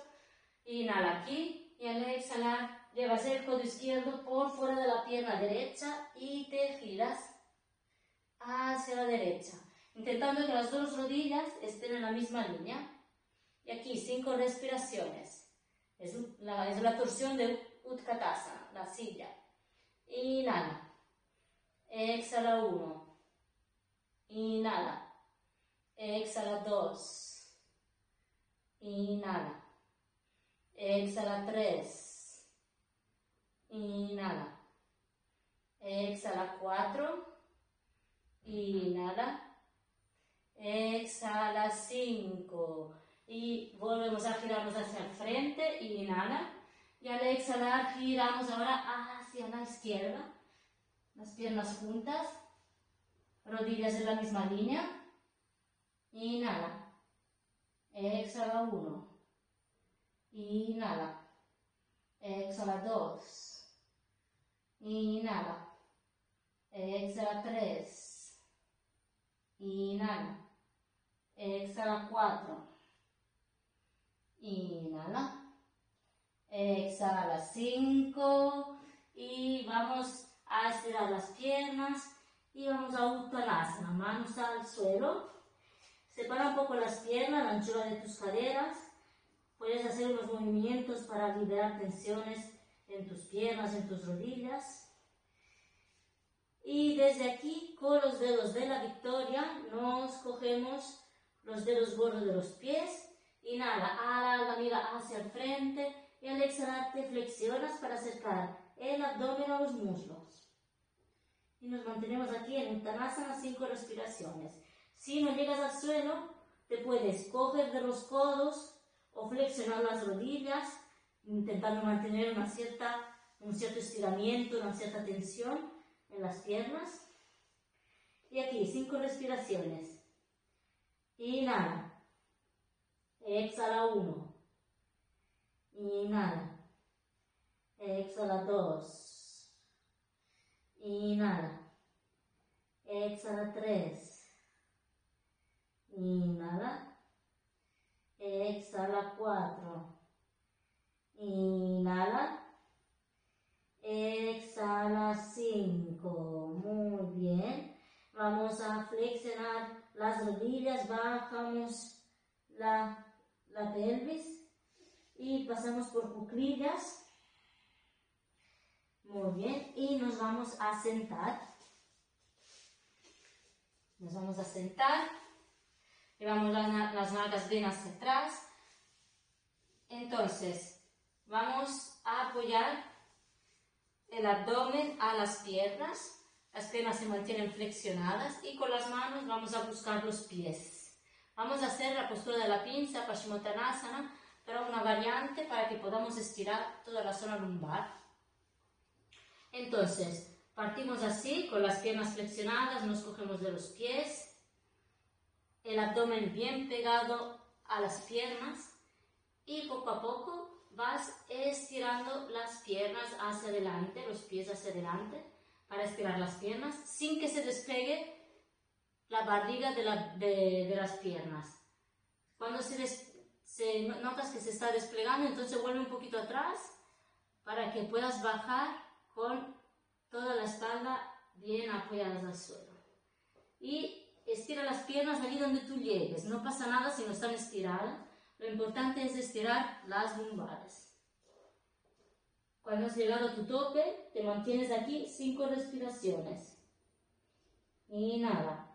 Inhala aquí. Y al exhalar llevas el codo izquierdo por fuera de la pierna derecha y te giras hacia la derecha, intentando que las 2 rodillas estén en la misma línea. Y aquí 5 respiraciones. Es la torsión de Utkatasana, la silla. Inhala. Exhala 1. Inhala. Exhala 2. Inhala. Exhala 3. Inhala. Exhala 4. Inhala. Exhala 5. Y volvemos a girarnos hacia el frente, inhala, y al exhalar giramos ahora hacia la izquierda, las piernas juntas, rodillas en la misma línea, inhala, exhala 1, inhala, exhala 2, inhala, exhala 3, inhala, exhala 4, inhala, exhala 5 y vamos a a estirar las piernas y vamos a Uttanasana, manos al suelo. Separa un poco las piernas, la anchura de tus caderas. Puedes hacer unos movimientos para liberar tensiones en tus piernas, en tus rodillas. Y desde aquí, con los dedos de la victoria, nos cogemos los dedos gordos de los pies. Inhala, alarga, mira hacia el frente. Y al exhalar te flexionas para acercar el abdomen a los muslos. Y nos mantenemos aquí en Uttanasana 5 respiraciones. Si no llegas al suelo, te puedes coger de los codos o flexionar las rodillas, intentando mantener un cierto estiramiento, una cierta tensión en las piernas. Y aquí 5 respiraciones. Inhala. Exhala 1. Inhala. Exhala 2. Inhala. Exhala 3. Inhala. Exhala 4. Inhala. Exhala 5. Muy bien. Vamos a flexionar las rodillas, bajamos la pelvis y pasamos por cuclillas. Muy bien. Y nos vamos a sentar. Nos vamos a sentar. Llevamos las nalgas bien hacia atrás. Entonces, vamos a apoyar el abdomen a las piernas se mantienen flexionadas y con las manos vamos a buscar los pies. Vamos a hacer la postura de la pinza, Paschimottanasana, pero una variante para que podamos estirar toda la zona lumbar. Entonces, partimos así, con las piernas flexionadas, nos cogemos de los pies, el abdomen bien pegado a las piernas y poco a poco vas estirando las piernas hacia adelante, los pies hacia adelante, para estirar las piernas sin que se despegue la barriga de las piernas. Cuando notas que se está desplegando, entonces vuelve un poquito atrás para que puedas bajar con toda la espalda bien apoyada al suelo. Y estira las piernas allí donde tú llegues. No pasa nada si no están estiradas. Lo importante es estirar las lumbares. Cuando has llegado a tu tope, te mantienes aquí 5 respiraciones. Inhala.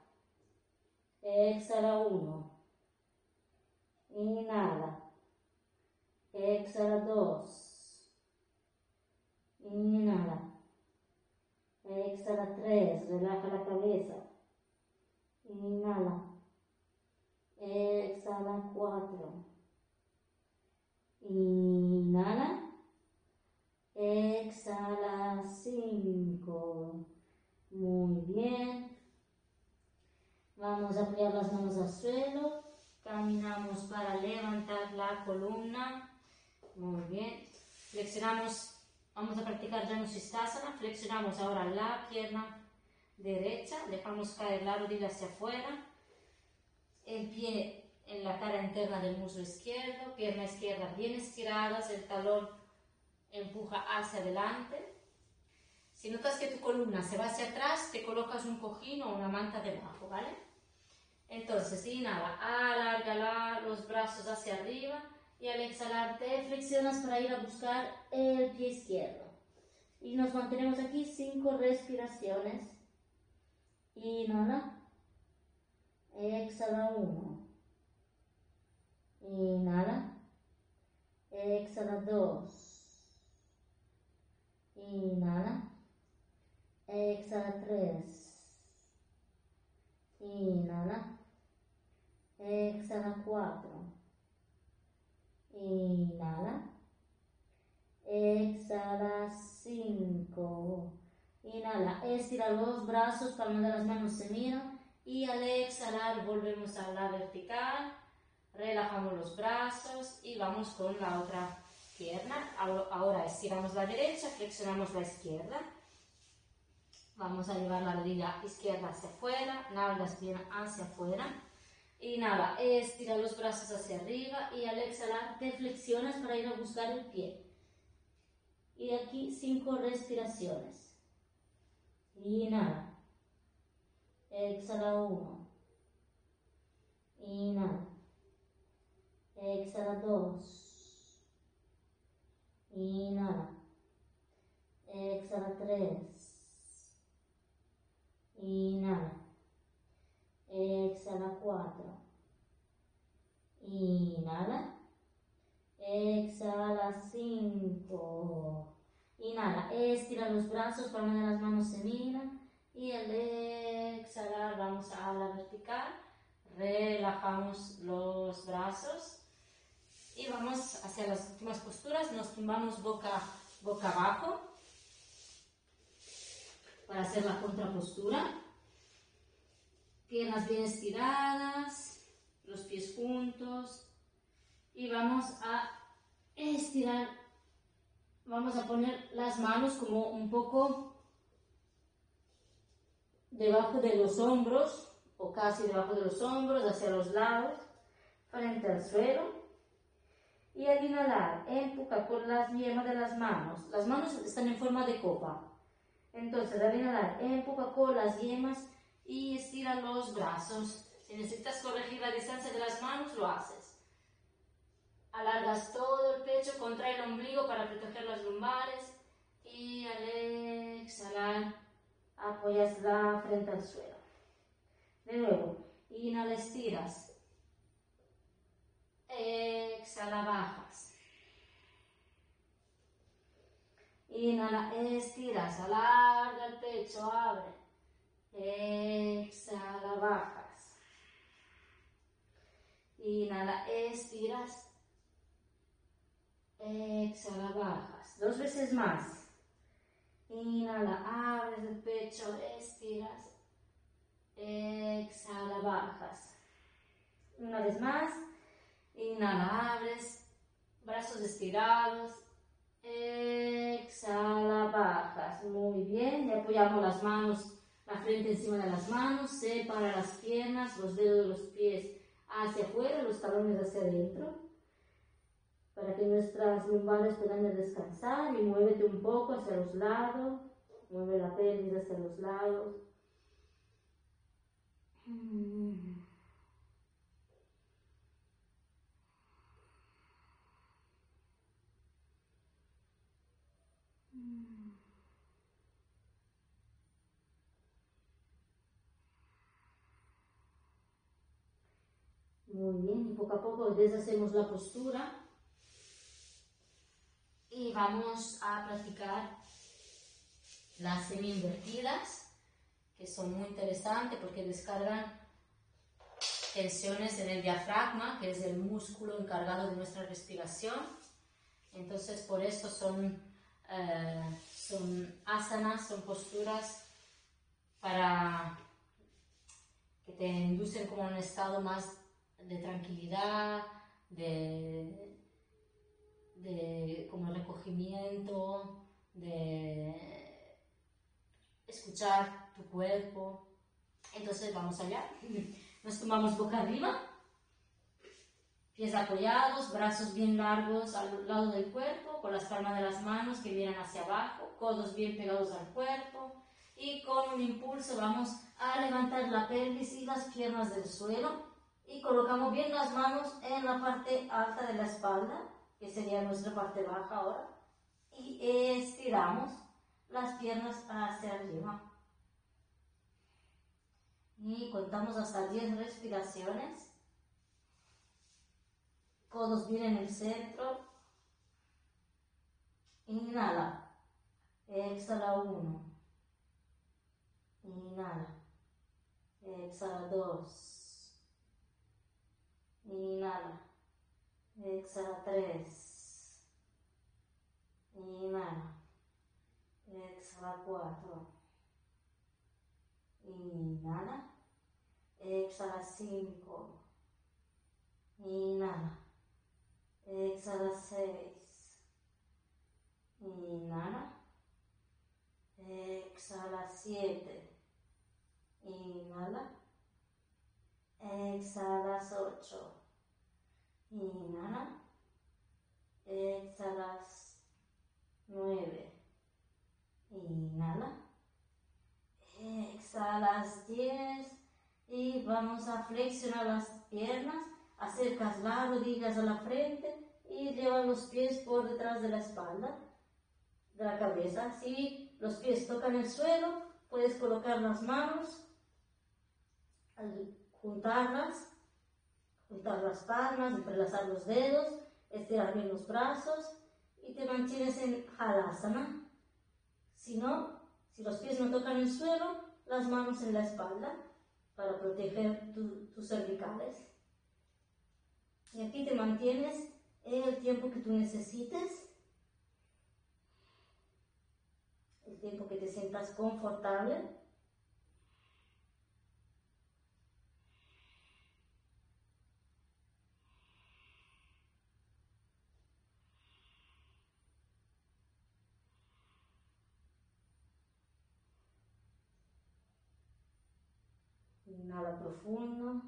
Exhala 1. Inhala. Exhala 2. Inhala. Exhala 3. Relaja la cabeza. Inhala. Exhala 4. Inhala. Exhala 5. Muy bien. Vamos a apoyar las manos al suelo. Caminamos para levantar la columna. Muy bien. Flexionamos. Vamos a practicar Janusistasana. Flexionamos ahora la pierna derecha. Dejamos caer la rodilla hacia afuera. El pie en la cara interna del muslo izquierdo. Pierna izquierda bien estiradas. El talón empuja hacia adelante. Si notas que tu columna se va hacia atrás, te colocas un cojín o una manta debajo, ¿vale? Entonces, inhala, alarga los brazos hacia arriba y al exhalar te flexionas para ir a buscar el pie izquierdo. Y nos mantenemos aquí 5 respiraciones. Inhala. Exhala 1. Inhala. Exhala 2. Inhala. Exhala 3. Inhala. Exhala 4. Inhala. Exhala 5. Inhala. Estira los brazos, palmas de las manos se miran. Y al exhalar volvemos a la vertical. Relajamos los brazos y vamos con la otra pierna. Ahora estiramos la derecha, flexionamos la izquierda. Vamos a llevar la rodilla izquierda hacia afuera, nalgas bien hacia afuera. Inhala, estira los brazos hacia arriba y al exhalar te flexionas para ir a buscar el pie. Y aquí 5 respiraciones. Inhala. Exhala 1. Inhala. Exhala 2. Inhala. Exhala 3. Inhala. Exhala 4. Inhala. Exhala 5. Inhala. Estira los brazos, palmas de las manos se miran. Y al exhalar vamos a la vertical. Relajamos los brazos. Y vamos hacia las últimas posturas. Nos tumbamos boca abajo. Para hacer la contrapostura. Piernas bien estiradas, los pies juntos y vamos a estirar, vamos a poner las manos como un poco debajo de los hombros o casi debajo de los hombros, hacia los lados, frente al suelo. Y al inhalar, empuja con las yemas de las manos están en forma de copa. Entonces al inhalar, empuja con las yemas y estira los brazos. Si necesitas corregir la distancia de las manos, lo haces. Alargas todo el pecho, contrae el ombligo para proteger las lumbares y al exhalar apoyas la frente al suelo. De nuevo, inhala, estiras. Exhala, bajas. Inhala, estiras, alarga el pecho, abre. Exhala, bajas. Inhala, estiras. Exhala, bajas. 2 veces más. Inhala, abres el pecho, estiras. Exhala, bajas. Una vez más. Inhala, abres. Brazos estirados. Exhala, bajas. Muy bien. Y apoyamos las manos. La frente encima de las manos, separa las piernas, los dedos de los pies hacia afuera, los talones hacia adentro, para que nuestras lumbares puedan descansar y muévete un poco hacia los lados, mueve la pelvis hacia los lados. Muy bien, y poco a poco deshacemos la postura y vamos a practicar las semi-invertidas, que son muy interesantes porque descargan tensiones en el diafragma, que es el músculo encargado de nuestra respiración. Entonces, por eso son asanas, son posturas para que te inducen como un estado más de tranquilidad, como recogimiento, de escuchar tu cuerpo. Entonces vamos allá. Nos tumbamos boca arriba, pies apoyados, brazos bien largos al lado del cuerpo, con las palmas de las manos que vienen hacia abajo, codos bien pegados al cuerpo, y con un impulso vamos a levantar la pelvis y las piernas del suelo y colocamos bien las manos en la parte alta de la espalda, que sería nuestra parte baja ahora, y estiramos las piernas hacia arriba. Y contamos hasta 10 respiraciones. Codos bien en el centro. Inhala. Exhala 1. Inhala. Exhala 2. Inhala. Exhala 3. Inhala. Exhala 4. Inhala. Exhala 5. Inhala. Exhala 6. Inhala. Exhala 7. Inhala. Exhalas 8. Inhala. Exhalas 9. Inhala. pies y vamos a flexionar las piernas, acercas las rodillas a la frente y llevas los pies por detrás de la espalda, de la cabeza. Si los pies tocan el suelo, puedes colocar las manos, juntar las palmas, entrelazar los dedos, estirar bien los brazos y te mantienes en Halasana. Si los pies no tocan el suelo, las manos en la espalda para proteger tus cervicales. Y aquí te mantienes el tiempo que tú necesites, el tiempo que te sientas confortable. Inhala profundo.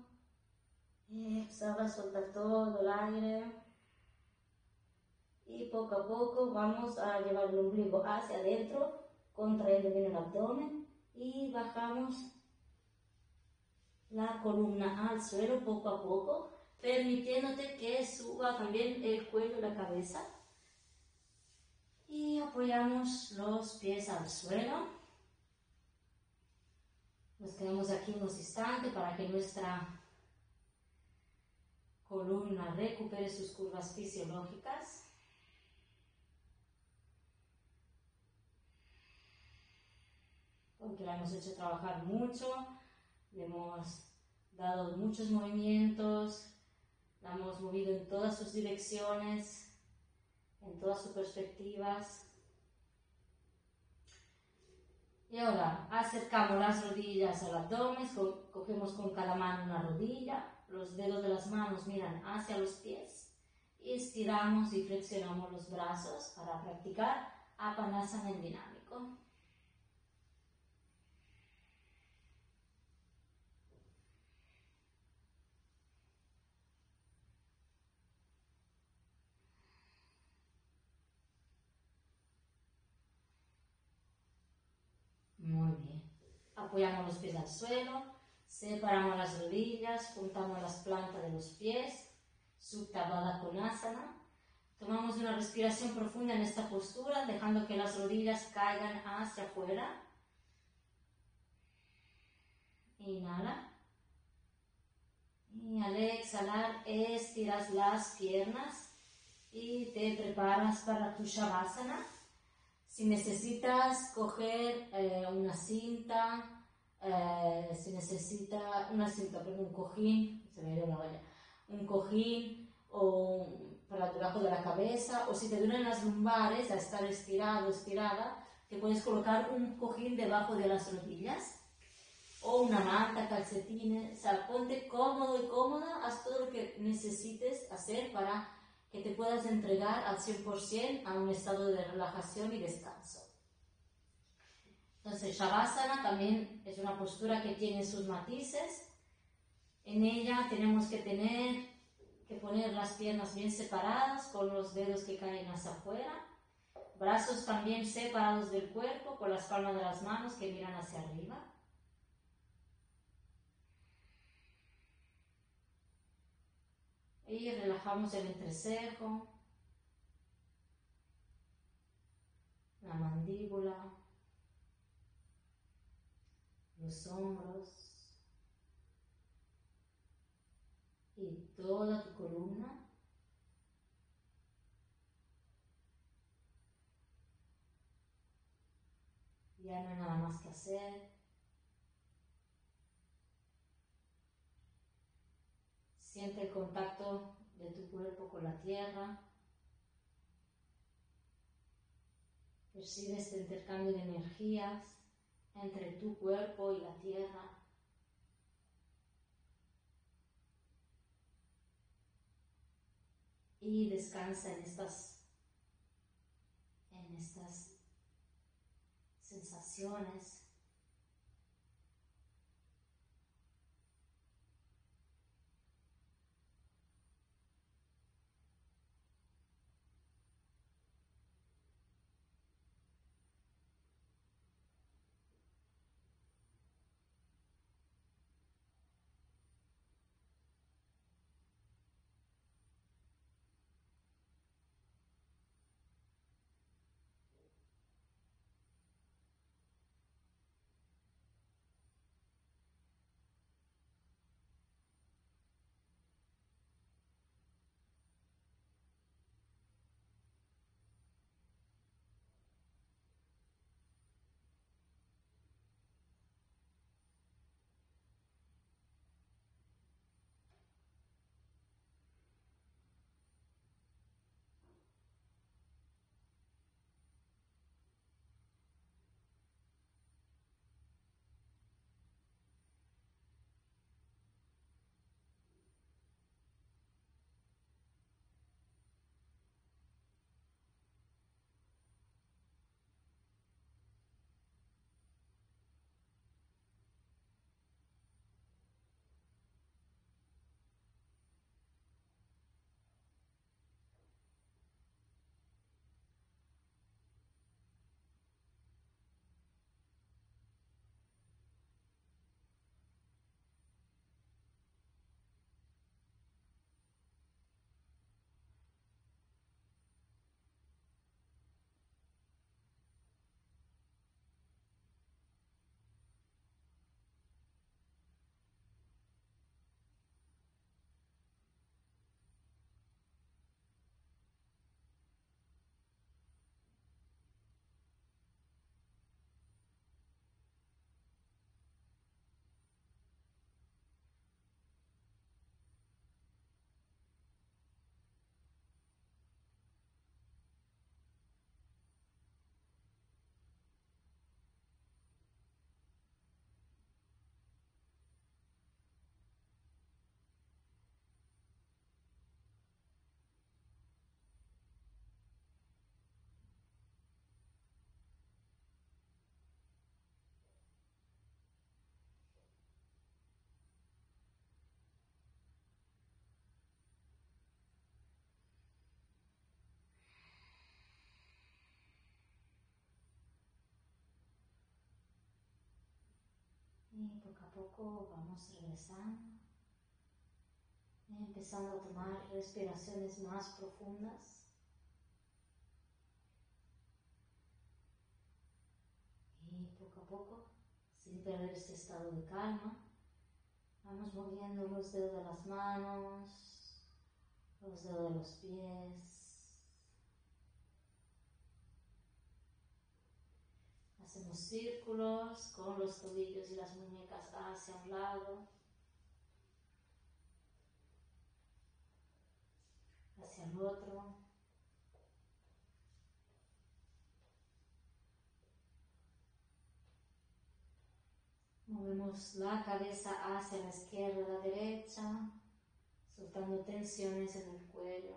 Exhala, suelta todo el aire. Y poco a poco vamos a llevar el ombligo hacia adentro, contrayendo bien el abdomen. Y bajamos la columna al suelo poco a poco, permitiéndote que suba también el cuello y la cabeza. Y apoyamos los pies al suelo. Nos quedamos aquí unos instantes para que nuestra columna recupere sus curvas fisiológicas. Porque la hemos hecho trabajar mucho, le hemos dado muchos movimientos, la hemos movido en todas sus direcciones, en todas sus perspectivas. Y ahora acercamos las rodillas al abdomen, cogemos con cada mano una rodilla, los dedos de las manos miran hacia los pies y estiramos y flexionamos los brazos para practicar Apanasana en dinámico. Muy bien. Apoyamos los pies al suelo, separamos las rodillas, juntamos las plantas de los pies, Supta Baddha Konasana. Tomamos una respiración profunda en esta postura, dejando que las rodillas caigan hacia afuera. Inhala. Y al exhalar, estiras las piernas y te preparas para tu Shavasana. Si necesitas coger una cinta, un cojín, se me dio la olla, un cojín o para debajo de la cabeza, o si te duelen las lumbares a estar estirado, estirada, te puedes colocar un cojín debajo de las rodillas o una manta, calcetines, o sea, ponte cómodo y cómoda, haz todo lo que necesites hacer para que te puedas entregar al 100% a un estado de relajación y descanso. Entonces, Shavasana también es una postura que tiene sus matices. En ella tenemos que poner las piernas bien separadas, con los dedos que caen hacia afuera. Brazos también separados del cuerpo, con las palmas de las manos que miran hacia arriba. Y relajamos el entrecejo, la mandíbula, los hombros y toda tu columna. Ya no hay nada más que hacer. Siente el contacto de tu cuerpo con la tierra. Percibe este intercambio de energías entre tu cuerpo y la tierra. Y descansa en estas sensaciones. Y poco a poco vamos regresando, empezando a tomar respiraciones más profundas. Y poco a poco, sin perder este estado de calma, vamos moviendo los dedos de las manos, los dedos de los pies. Hacemos círculos con los tobillos y las muñecas hacia un lado, hacia el otro. Movemos la cabeza hacia la izquierda y la derecha, soltando tensiones en el cuello.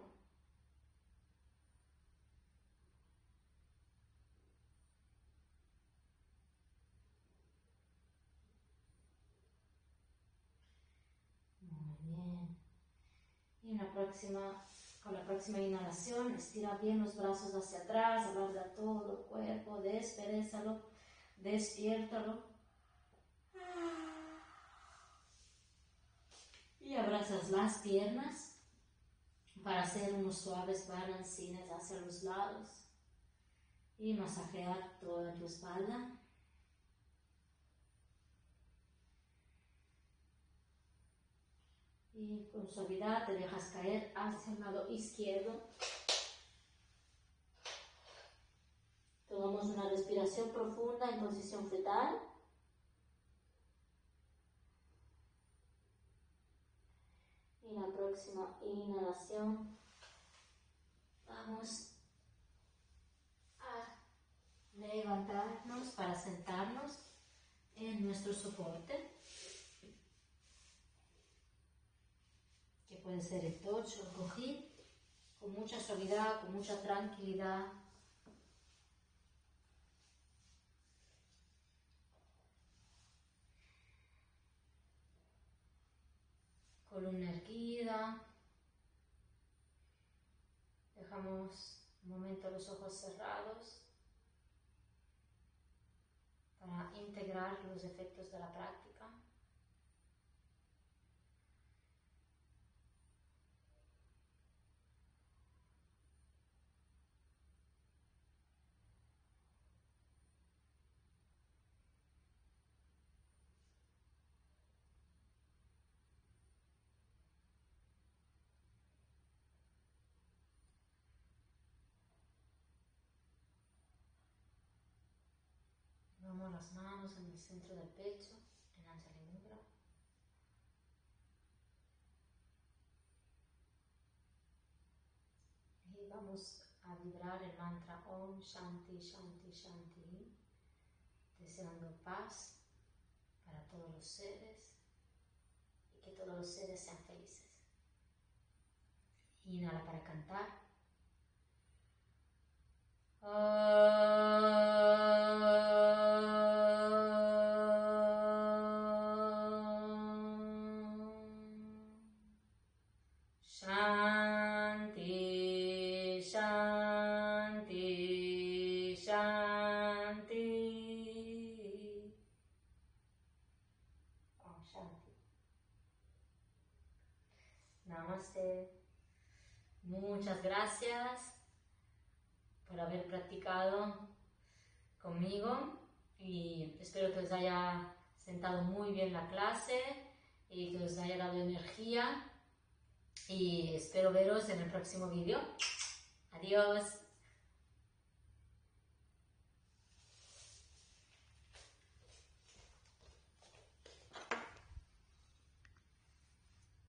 Muy bien. Y con la próxima inhalación, estira bien los brazos hacia atrás, alarga todo el cuerpo, desperezalo, despiértalo. Y abrazas las piernas para hacer unos suaves balancines hacia los lados y masajear toda tu espalda. Y con suavidad te dejas caer hacia el lado izquierdo. Tomamos una respiración profunda en posición fetal. Y la próxima inhalación vamos a levantarnos para sentarnos en nuestro soporte, que puede ser el tocho, el cojín, con mucha suavidad, con mucha tranquilidad. Columna erguida. Dejamos un momento los ojos cerrados para integrar los efectos de la práctica. Vamos las manos en el centro del pecho, en Anjali Mudra. Y vamos a vibrar el mantra Om Shanti Shanti Shanti, deseando paz para todos los seres y que todos los seres sean felices. Inhala para cantar. Shanti, Shanti, Shanti. Om Shanti. Namaste. Muchas gracias por haber practicado conmigo y espero que os haya sentado muy bien la clase y que os haya dado energía y espero veros en el próximo vídeo. Adiós.